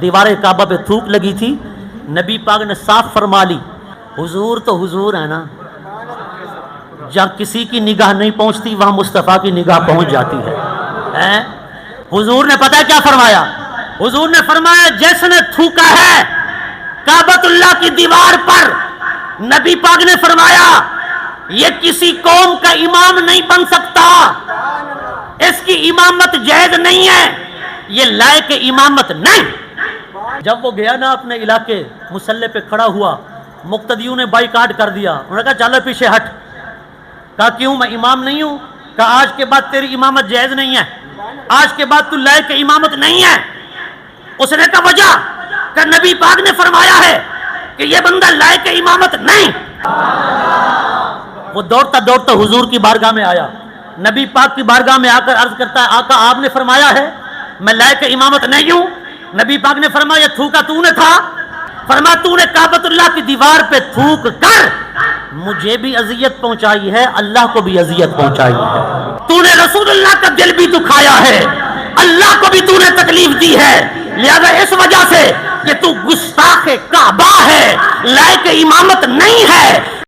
دیوار کعبہ پہ تھوک لگی تھی، نبی پاک نے صاف فرما لی، حضور تو حضور ہے نا، جہاں کسی کی نگاہ نہیں پہنچتی وہاں مصطفیٰ کی نگاہ پہنچ جاتی ہے۔ حضور نے پتہ کیا فرمایا؟ حضور نے فرمایا جس نے تھوکا ہے کعبۃ اللہ کی دیوار پر، نبی پاک نے فرمایا یہ کسی قوم کا امام نہیں بن سکتا، اس کی امامت جائز نہیں ہے، یہ لائق امامت نہیں۔ جب وہ گیا نا اپنے علاقے، مسلح پہ کھڑا ہوا، مقتدیوں نے بائیکاٹ کر دیا، انہوں نے کہا چلو پیچھے ہٹ۔ کہا کیوں، میں امام نہیں ہوں؟ کہا آج کے بعد تیری امامت جائز نہیں ہے، آج کے بعد تو لائق امامت نہیں ہے۔ اس نے کہا وجہ؟ کہ نبی پاک نے فرمایا ہے کہ یہ بندہ لائق امامت نہیں۔ وہ دوڑتا دوڑتا حضور کی بارگاہ میں آیا، نبی پاک کی بارگاہ میں آ کر عرض کرتا ہے آقا آپ نے فرمایا ہے میں لائق امامت نہیں ہوں۔ نبی پاک نے فرمایا تھوکا تو نے تھا؟ فرمایا تو نے کعبۃ اللہ کی دیوار پہ تھوک کر مجھے بھی اذیت پہنچائی ہے، اللہ کو بھی اذیت پہنچائی ہے، تو نے رسول اللہ کا دل بھی دکھایا ہے، اللہ کو بھی تو نے تکلیف دی ہے، لہذا اس وجہ سے کہ تو گستاخ کعبہ ہے، لائق امامت نہیں ہے۔